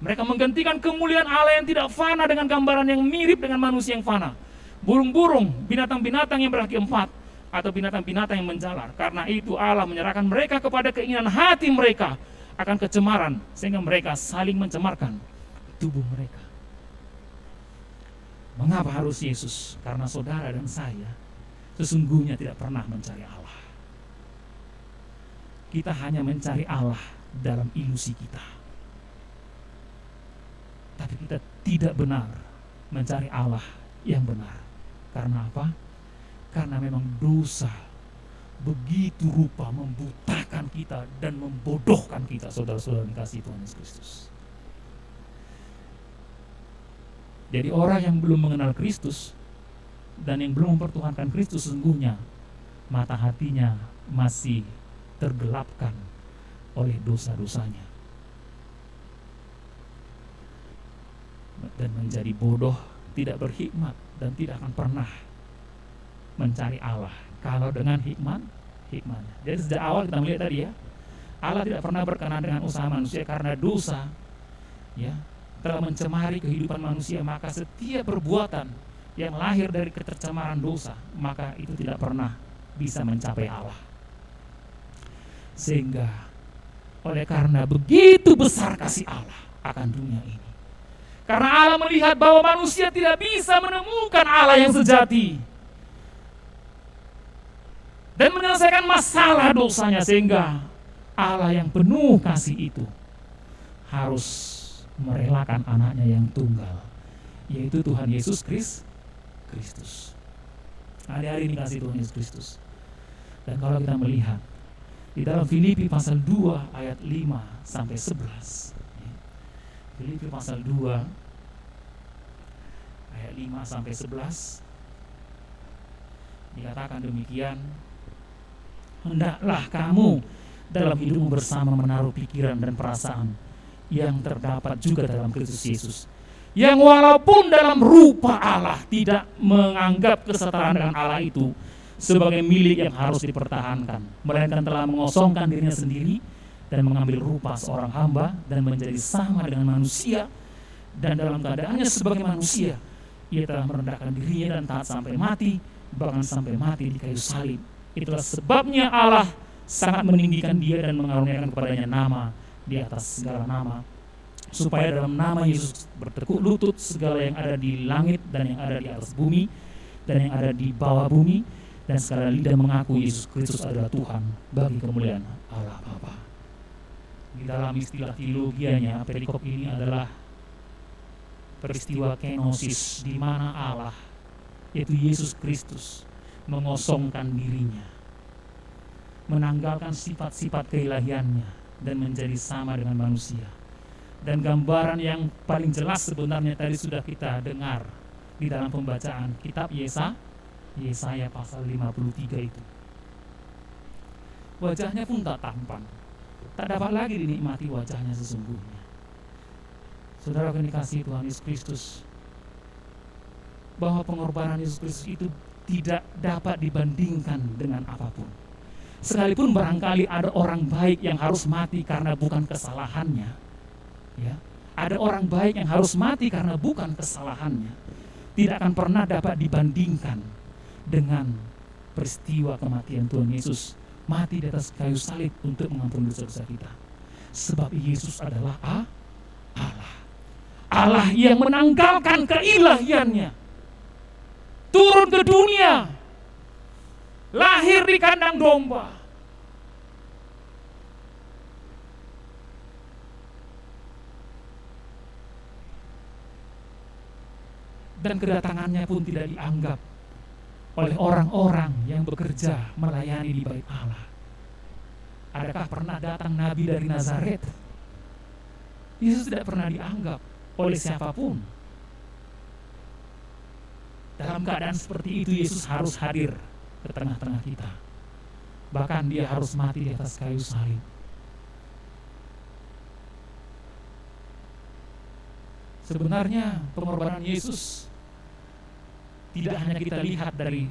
Mereka menggantikan kemuliaan Allah yang tidak fana dengan gambaran yang mirip dengan manusia yang fana, burung-burung, binatang-binatang yang berkaki empat, atau binatang-binatang yang menjalar. Karena itu Allah menyerahkan mereka kepada keinginan hati mereka akan kecemaran, sehingga mereka saling mencemarkan tubuh mereka. Mengapa harus Yesus? Karena saudara dan saya sesungguhnya tidak pernah mencari Allah. Kita hanya mencari Allah dalam ilusi kita. Tapi kita tidak benar mencari Allah yang benar. Karena apa? Karena memang dosa begitu rupa membutakan kita dan membodohkan kita, saudara-saudara yang kasih Tuhan Yesus Kristus. Jadi orang yang belum mengenal Kristus dan yang belum mempertuhankan Kristus, sesungguhnya mata hatinya masih tergelapkan oleh dosa-dosanya dan menjadi bodoh, tidak berhikmat, dan tidak akan pernah mencari Allah kalau dengan hikmatnya. Jadi sejak awal kita melihat tadi ya, Allah tidak pernah berkenan dengan usaha manusia karena dosa ya telah mencemari kehidupan manusia. Maka setiap perbuatan yang lahir dari ketercemaran dosa, maka itu tidak pernah bisa mencapai Allah. Sehingga oleh karena begitu besar kasih Allah akan dunia ini, karena Allah melihat bahwa manusia tidak bisa menemukan Allah yang sejati dan menyelesaikan masalah dosanya, sehingga Allah yang penuh kasih itu harus merelakan anaknya yang tunggal, yaitu Tuhan Yesus Kristus. Hari-hari ini kasih Tuhan Yesus Kristus. Dan kalau kita melihat di dalam Filipi pasal 2 ayat 5 sampai 11, Filipi pasal 2 ayat 5 sampai 11 dikatakan demikian, hendaklah kamu dalam hidupmu bersama menaruh pikiran dan perasaan yang terdapat juga dalam Kristus Yesus, yang walaupun dalam rupa Allah tidak menganggap kesetaraan dengan Allah itu sebagai milik yang harus dipertahankan, melainkan telah mengosongkan dirinya sendiri dan mengambil rupa seorang hamba dan menjadi sama dengan manusia, dan dalam keadaannya sebagai manusia ia telah merendahkan dirinya dan taat sampai mati, bahkan sampai mati di kayu salib. Itulah sebabnya Allah sangat meninggikan dia dan mengaruniakan kepadanya nama di atas segala nama, supaya dalam nama Yesus bertekuk lutut segala yang ada di langit dan yang ada di atas bumi dan yang ada di bawah bumi, dan segala lidah mengaku Yesus Kristus adalah Tuhan, bagi kemuliaan Allah Bapa. Di dalam istilah teologianya, perikop ini adalah peristiwa kenosis, di mana Allah, yaitu Yesus Kristus, mengosongkan dirinya, menanggalkan sifat-sifat keilahiannya dan menjadi sama dengan manusia. Dan gambaran yang paling jelas sebenarnya tadi sudah kita dengar di dalam pembacaan kitab Yesaya pasal 53 itu. Wajahnya pun tak tampan, tak dapat lagi dinikmati wajahnya sesungguhnya. Saudara yang dikasihi Tuhan Yesus Kristus, bahwa pengorbanan Yesus Kristus itu tidak dapat dibandingkan dengan apapun. Sekalipun barangkali ada orang baik yang harus mati karena bukan kesalahannya, ya, ada orang baik yang harus mati karena bukan kesalahannya, tidak akan pernah dapat dibandingkan dengan peristiwa kematian Tuhan Yesus mati di atas kayu salib untuk mengampuni dosa-dosa kita. Sebab Yesus adalah Allah yang menanggalkan keilahiannya, turun ke dunia, lahir di kandang domba, dan kedatangannya pun tidak dianggap oleh orang-orang yang bekerja melayani di bait Allah. Adakah pernah datang nabi dari Nazaret? Yesus tidak pernah dianggap oleh siapapun. Dalam keadaan seperti itu Yesus harus hadir ke tengah-tengah kita. Bahkan dia harus mati di atas kayu salib. Sebenarnya pengorbanan Yesus tidak hanya kita lihat dari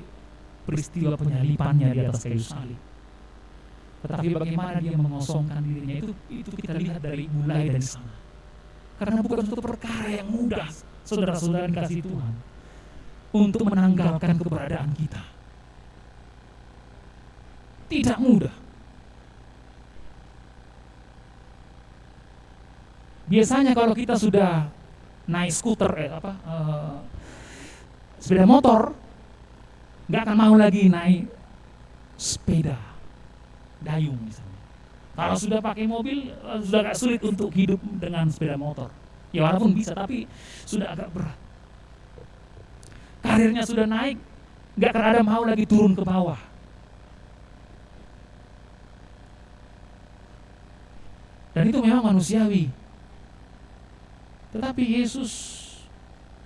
peristiwa penyalipannya di atas kayu salib, tetapi bagaimana dia mengosongkan dirinya itu kita lihat mulai dari sana. Karena bukan suatu perkara yang mudah, saudara-saudara yang kasih Tuhan, untuk menanggalkan keberadaan kita. Tidak mudah. Biasanya kalau kita sudah naik skuter, sepeda motor, nggak akan mau lagi naik sepeda dayung misalnya. Kalau sudah pakai mobil, sudah agak sulit untuk hidup dengan sepeda motor. Ya walaupun bisa, tapi sudah agak berat. Karirnya sudah naik, nggak akan ada mau lagi turun ke bawah. Dan itu memang manusiawi. Tetapi Yesus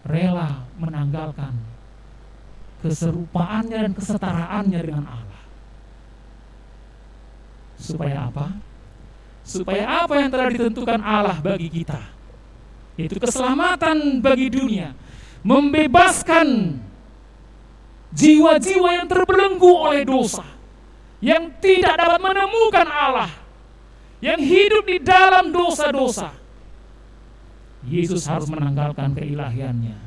rela menanggalkan keserupaannya dan kesetaraannya dengan Allah. Supaya apa? Supaya apa yang telah ditentukan Allah bagi kita, yaitu keselamatan bagi dunia, membebaskan jiwa-jiwa yang terbelenggu oleh dosa, yang tidak dapat menemukan Allah, yang hidup di dalam dosa-dosa. Yesus harus menanggalkan keilahiannya,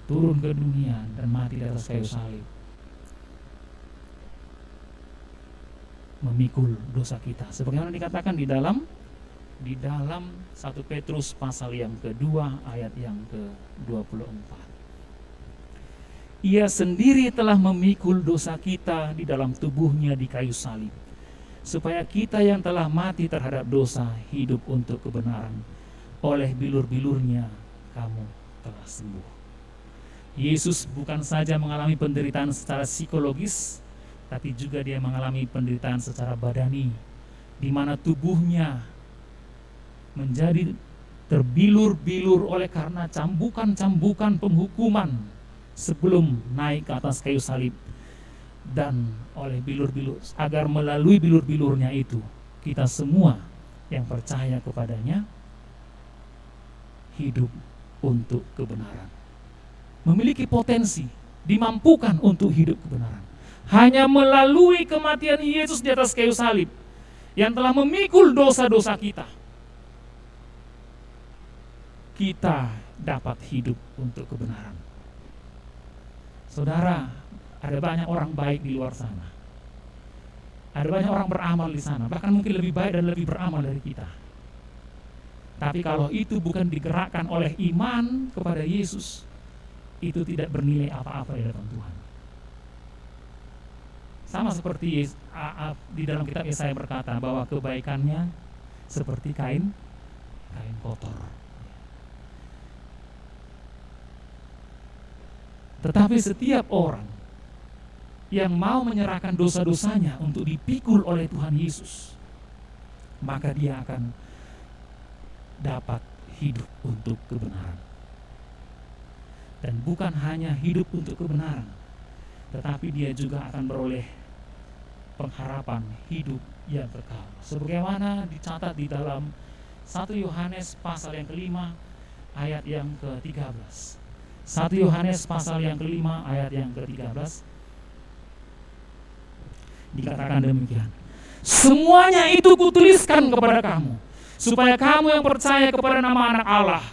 turun ke dunia dan mati di atas kayu salib, memikul dosa kita. Sebagaimana dikatakan di dalam 1 Petrus pasal yang kedua ayat yang ke-24. Ia sendiri telah memikul dosa kita di dalam tubuhnya di kayu salib, supaya kita yang telah mati terhadap dosa hidup untuk kebenaran. Oleh bilur-bilurnya kamu telah sembuh. Yesus bukan saja mengalami penderitaan secara psikologis, tapi juga dia mengalami penderitaan secara badani, di mana tubuhnya menjadi terbilur-bilur oleh karena cambukan-cambukan penghukuman sebelum naik ke atas kayu salib, dan oleh bilur-bilur, agar melalui bilur-bilurnya itu kita semua yang percaya kepadanya hidup untuk kebenaran, memiliki potensi, dimampukan untuk hidup kebenaran. Hanya melalui kematian Yesus di atas kayu salib yang telah memikul dosa-dosa kita, kita dapat hidup untuk kebenaran. Saudara, ada banyak orang baik di luar sana. Ada banyak orang beramal di sana, bahkan mungkin lebih baik dan lebih beramal dari kita. Tapi kalau itu bukan digerakkan oleh iman kepada Yesus, itu tidak bernilai apa-apa di hadapan Tuhan. Sama seperti di dalam kitab Yesaya berkata bahwa kebaikannya seperti kain kotor. Tetapi setiap orang yang mau menyerahkan dosa-dosanya untuk dipikul oleh Tuhan Yesus, maka dia akan dapat hidup untuk kebenaran. Dan bukan hanya hidup untuk kebenaran, tetapi dia juga akan beroleh pengharapan hidup yang kekal, sebagaimana dicatat di dalam 1 Yohanes pasal yang kelima ayat yang ke-13. 1 Yohanes pasal yang kelima ayat yang ke-13 dikatakan demikian: semuanya itu kutuliskan kepada kamu, supaya kamu yang percaya kepada nama Anak Allah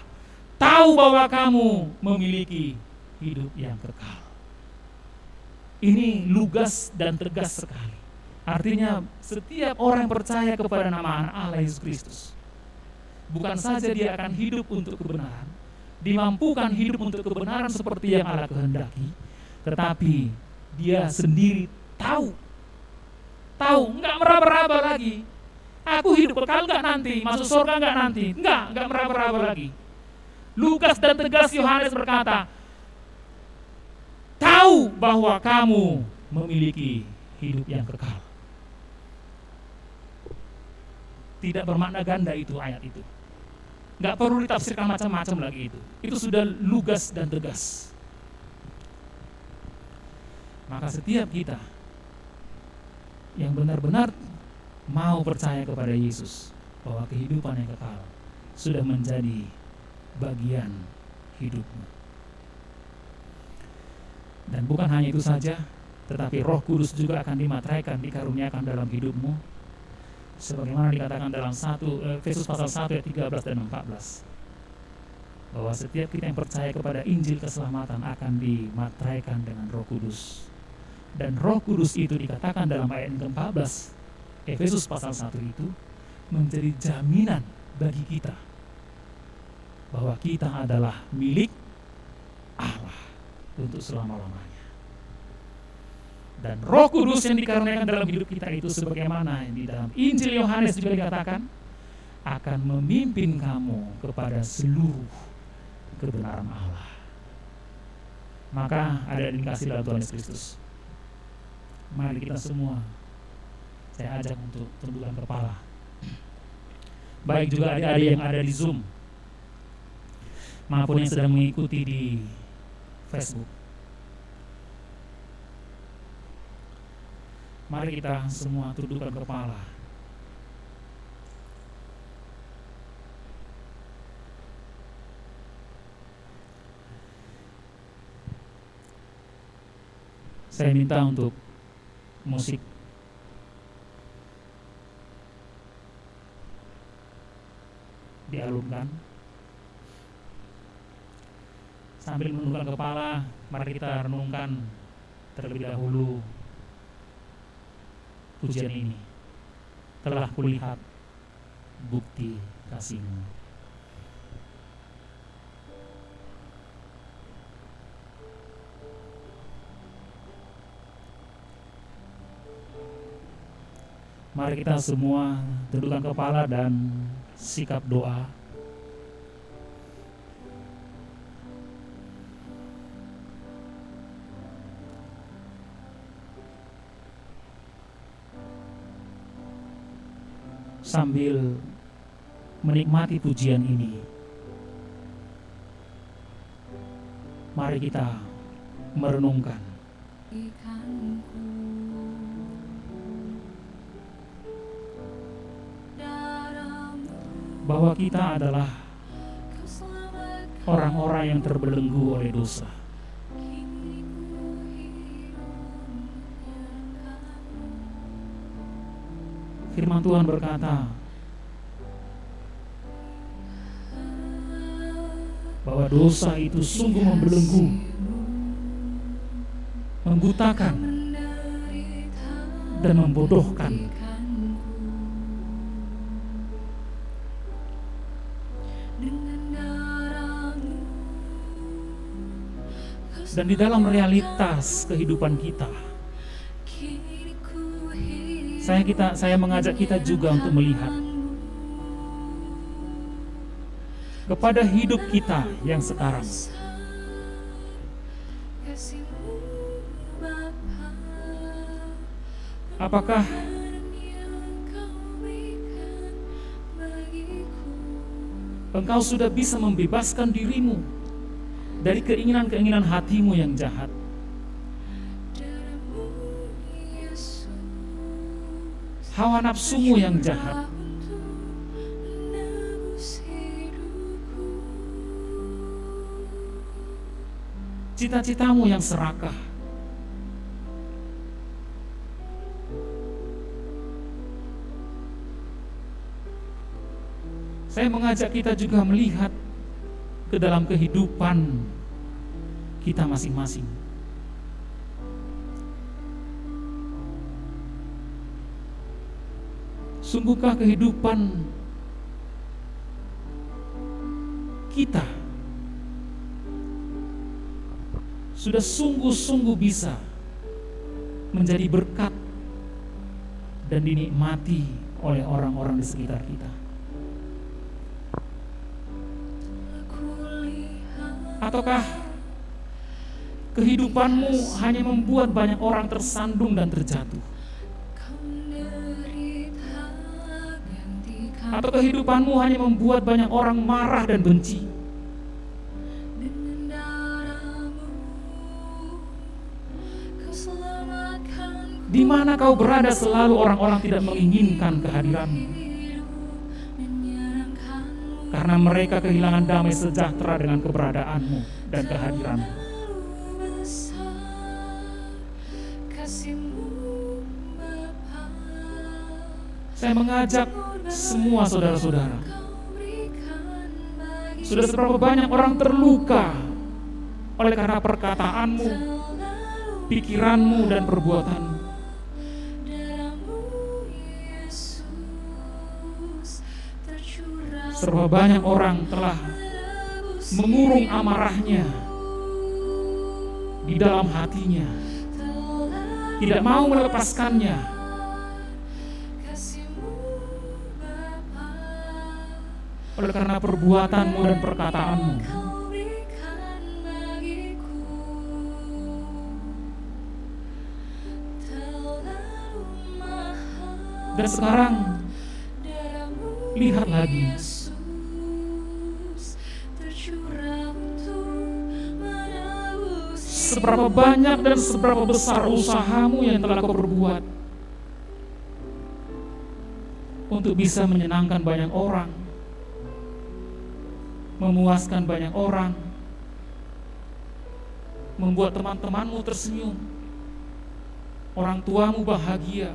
tahu bahwa kamu memiliki hidup yang kekal. Ini lugas dan tegas sekali. Artinya setiap orang yang percaya kepada nama Anak Allah Yesus Kristus, bukan saja dia akan hidup untuk kebenaran, dimampukan hidup untuk kebenaran seperti yang Allah kehendaki, tetapi dia sendiri tahu, enggak meraba-raba lagi. Aku hidup kekal enggak nanti, masuk surga enggak nanti, enggak meraba-raba lagi. Lukas dan tegas Yohanes berkata, tahu bahwa kamu memiliki hidup yang kekal. Tidak bermakna ganda itu ayat itu. Nggak perlu ditafsirkan macam-macam lagi itu. Itu sudah lugas dan tegas. Maka setiap kita yang benar-benar mau percaya kepada Yesus, bahwa kehidupan yang kekal sudah menjadi bagian hidupmu. Dan bukan hanya itu saja, tetapi Roh Kudus juga akan dimateraikan, dikaruniakan dalam hidupmu, sebagaimana dikatakan dalam Efesus pasal 1 ayat 13 dan 14, bahwa setiap kita yang percaya kepada Injil keselamatan akan dimateraikan dengan Roh Kudus. Dan Roh Kudus itu dikatakan dalam ayat yang ke-14 Efesus pasal 1 itu menjadi jaminan bagi kita bahwa kita adalah milik Allah untuk selama-lamanya. Dan Roh Kudus yang dikaruniakan dalam hidup kita itu, sebagaimana yang di dalam Injil Yohanes juga dikatakan, akan memimpin kamu kepada seluruh kebenaran Allah. Maka ada indikasi dalam Tuhan Yesus Kristus. Mari kita semua, saya ajak untuk tundukkan kepala. Baik juga adik-adik yang ada di Zoom maupun yang sedang mengikuti di Facebook. Mari kita semua tundukkan kepala. Saya minta untuk musik dialunkan. Sambil menundukkan kepala, mari kita renungkan terlebih dahulu pujian ini. Telah kulihat bukti kasih-Mu. Mari kita semua tundukkan kepala dan sikap doa. Sambil menikmati pujian ini, mari kita merenungkan bahwa kita adalah orang-orang yang terbelenggu oleh dosa. Firman Tuhan berkata bahwa dosa itu sungguh membelenggu, membutakan, dan membodohkan. Dan di dalam realitas kehidupan kita, saya mengajak kita juga untuk melihat kepada hidup kita yang sekarang. Apakah engkau sudah bisa membebaskan dirimu dari keinginan-keinginan hatimu yang jahat? Hawa nafsumu yang jahat, cita-citamu yang serakah, saya mengajak kita juga melihat ke dalam kehidupan kita masing-masing. Sungguhkah kehidupan kita sudah sungguh-sungguh bisa menjadi berkat dan dinikmati oleh orang-orang di sekitar kita? Ataukah kehidupanmu hanya membuat banyak orang tersandung dan terjatuh? Atau kehidupanmu hanya membuat banyak orang marah dan benci? Di mana kau berada selalu orang-orang tidak menginginkan kehadiranmu, karena mereka kehilangan damai sejahtera dengan keberadaanmu dan kehadiranmu. Saya mengajak semua saudara-saudara, sudah seberapa banyak orang terluka oleh karena perkataanmu, pikiranmu, dan perbuatanmu. Seberapa banyak orang telah mengurung amarahnya di dalam hatinya, tidak mau melepaskannya. Oleh karena perbuatanmu dan perkataanmu. Dan sekarang lihat lagi, seberapa banyak dan seberapa besar usahamu yang telah kau perbuat untuk bisa menyenangkan banyak orang, memuaskan banyak orang, membuat teman-temanmu tersenyum, orang tuamu bahagia.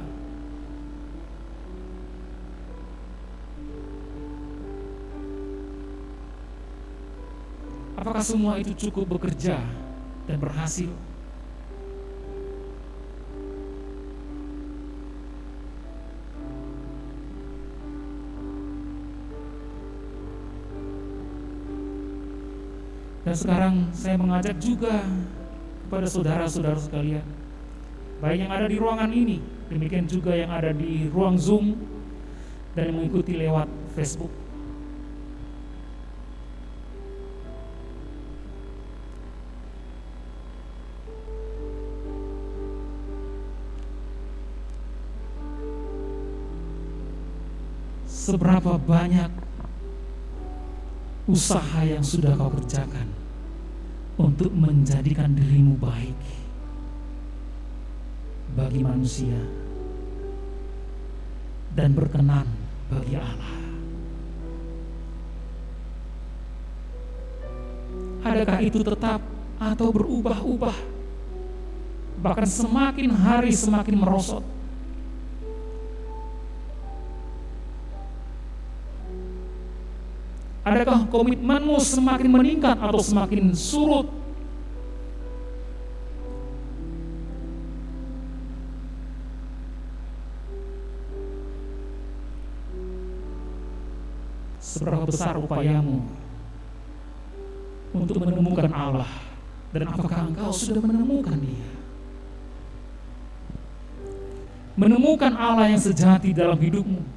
Apakah semua itu cukup bekerja dan berhasil? Dan sekarang saya mengajak juga kepada saudara-saudara sekalian, baik yang ada di ruangan ini, demikian juga yang ada di ruang Zoom dan yang mengikuti lewat Facebook. Seberapa banyak usaha yang sudah kau kerjakan untuk menjadikan dirimu baik bagi manusia dan berkenan bagi Allah? Adakah itu tetap atau berubah-ubah, bahkan semakin hari semakin merosot? Adakah komitmenmu semakin meningkat atau semakin surut? Seberapa besar upayamu untuk menemukan Allah, dan apakah engkau sudah menemukan Dia? Menemukan Allah yang sejati dalam hidupmu,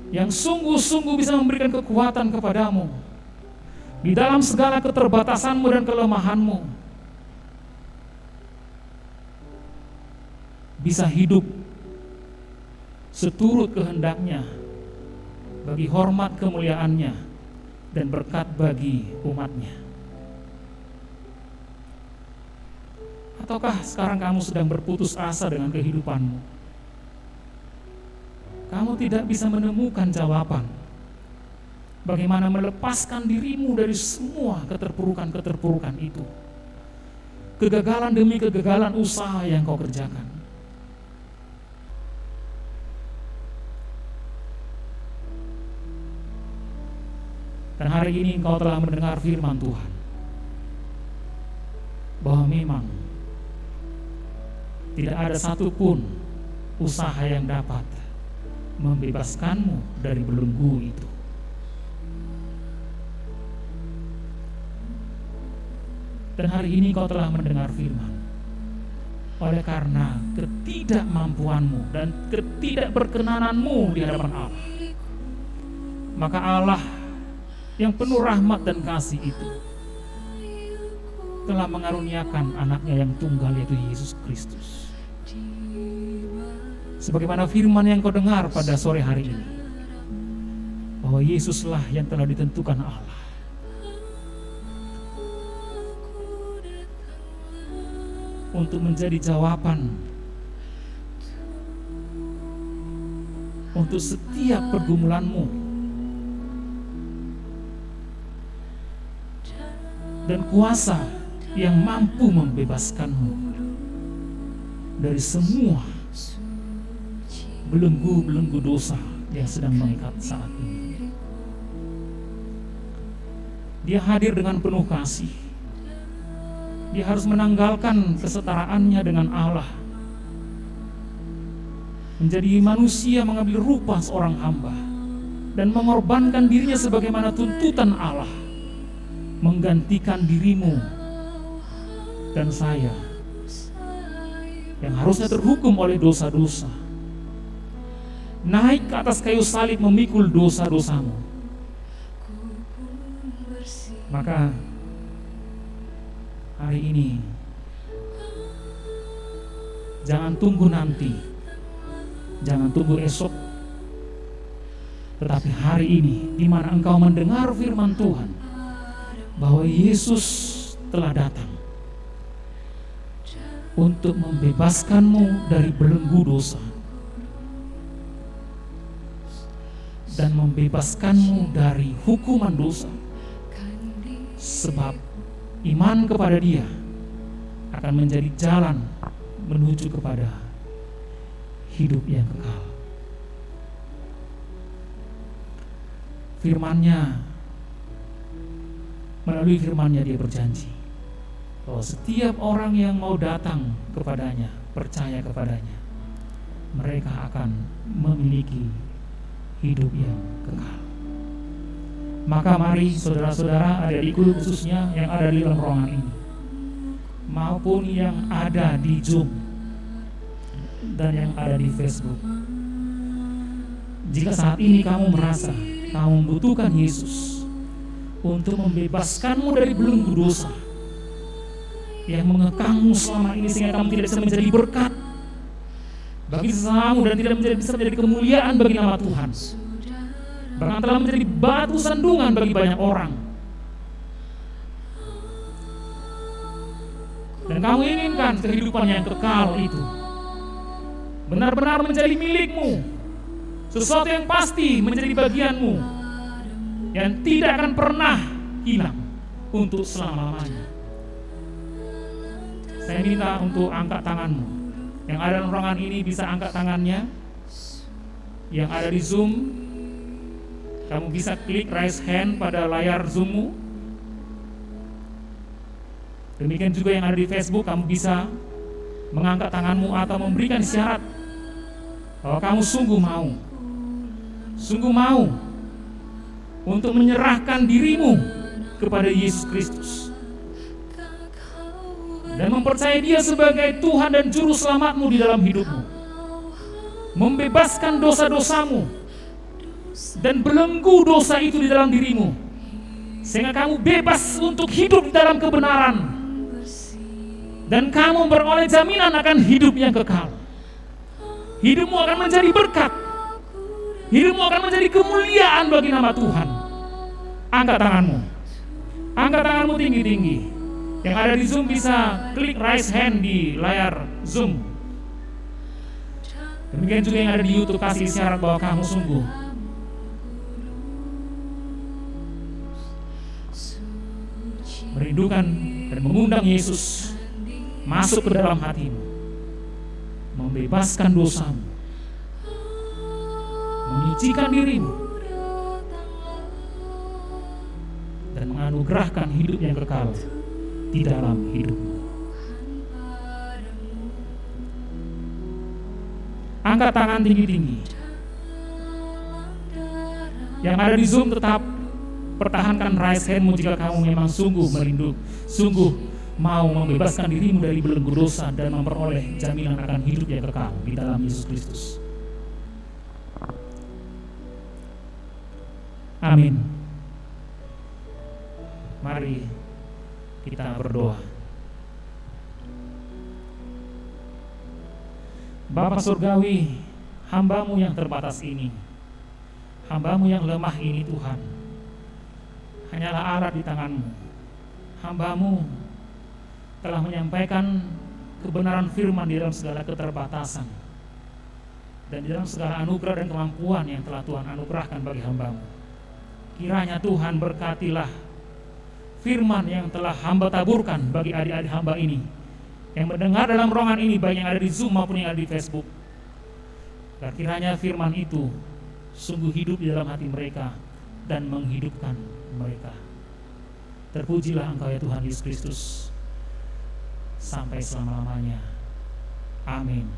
yang sungguh-sungguh bisa memberikan kekuatan kepadamu di dalam segala keterbatasanmu dan kelemahanmu, bisa hidup seturut kehendaknya bagi hormat kemuliaannya dan berkat bagi umatnya. Ataukah sekarang kamu sedang berputus asa dengan kehidupanmu? Kamu tidak bisa menemukan jawaban bagaimana melepaskan dirimu dari semua keterpurukan-keterpurukan itu, kegagalan demi kegagalan usaha yang kau kerjakan. Dan hari ini engkau telah mendengar firman Tuhan bahwa memang tidak ada satupun usaha yang dapat membebaskanmu dari belenggu itu. Dan hari ini kau telah mendengar firman, oleh karena ketidakmampuanmu dan ketidakberkenananmu di hadapan Allah, maka Allah yang penuh rahmat dan kasih itu telah mengaruniakan anaknya yang tunggal, yaitu Yesus Kristus. Sebagaimana firman yang kau dengar pada sore hari ini, bahwa Yesuslah yang telah ditentukan Allah untuk menjadi jawaban untuk setiap pergumulanmu dan kuasa yang mampu membebaskanmu dari semua belenggu-belenggu dosa yang sedang mengikat saat ini. Dia hadir dengan penuh kasih. Dia harus menanggalkan kesetaraannya dengan Allah, menjadi manusia, mengambil rupa seorang hamba dan mengorbankan dirinya sebagaimana tuntutan Allah, menggantikan dirimu dan saya yang harusnya terhukum oleh dosa-dosa, naik ke atas kayu salib memikul dosa-dosamu. Maka hari ini jangan tunggu nanti, jangan tunggu esok, tetapi hari ini di mana engkau mendengar firman Tuhan bahwa Yesus telah datang untuk membebaskanmu dari belenggu dosa dan membebaskanmu dari hukuman dosa, sebab iman kepada Dia akan menjadi jalan menuju kepada hidup yang kekal. Firman-Nya, melalui firman-Nya Dia berjanji bahwa setiap orang yang mau datang kepadanya, percaya kepadanya, mereka akan memiliki hidup yang kekal. Maka mari saudara-saudara, adik-adikku khususnya yang ada di dalam ruangan ini maupun yang ada di Zoom dan yang ada di Facebook, jika saat ini kamu merasa kamu membutuhkan Yesus untuk membebaskanmu dari belenggu dosa yang mengekangmu selama ini sehingga kamu tidak bisa menjadi berkat bagi sesamamu dan tidak bisa menjadi kemuliaan bagi nama Tuhan, bahkan telah menjadi batu sandungan bagi banyak orang, dan kamu inginkan kehidupan yang kekal itu benar-benar menjadi milikmu, sesuatu yang pasti menjadi bagianmu yang tidak akan pernah hilang untuk selama-lamanya. Saya minta untuk angkat tanganmu. Yang ada dalam ruangan ini bisa angkat tangannya. Yang ada di Zoom, kamu bisa klik raise hand pada layar Zoom-mu. Demikian juga yang ada di Facebook, kamu bisa mengangkat tanganmu atau memberikan isyarat bahwa kamu sungguh mau untuk menyerahkan dirimu kepada Yesus Kristus dan mempercayai Dia sebagai Tuhan dan Juru Selamatmu di dalam hidupmu, membebaskan dosa-dosamu dan belenggu dosa itu di dalam dirimu, sehingga kamu bebas untuk hidup di dalam kebenaran dan kamu beroleh jaminan akan hidup yang kekal. Hidupmu akan menjadi berkat, hidupmu akan menjadi kemuliaan bagi nama Tuhan. Angkat tanganmu tinggi-tinggi. Yang ada di Zoom bisa klik raise hand di layar Zoom. Demikian juga yang ada di YouTube, kasih isyarat bahwa kamu sungguh merindukan dan mengundang Yesus masuk ke dalam hatimu, membebaskan dosamu, menyucikan dirimu, dan menganugerahkan hidup yang kekal di dalam hidupmu. Angkat tangan tinggi-tinggi. Yang ada di Zoom tetap pertahankan raise handmu jika kamu memang sungguh mau membebaskan dirimu dari belenggu dosa dan memperoleh jaminan akan hidup yang kekal di dalam Yesus Kristus. Amin. Mari kita berdoa. Bapa Surgawi, hamba-Mu yang terbatas ini Hamba-Mu yang lemah ini Tuhan, hanyalah alat di tangan-Mu. Hamba-Mu telah menyampaikan kebenaran firman di dalam segala keterbatasan dan di dalam segala anugerah dan kemampuan yang telah Tuhan anugerahkan bagi hamba-Mu. Kiranya Tuhan berkatilah firman yang telah hamba taburkan bagi adik-adik hamba ini yang mendengar dalam ruangan ini, baik yang ada di Zoom maupun yang ada di Facebook. Dan kiranya firman itu sungguh hidup di dalam hati mereka dan menghidupkan mereka. Terpujilah Engkau ya Tuhan Yesus Kristus sampai selama-lamanya. Amin.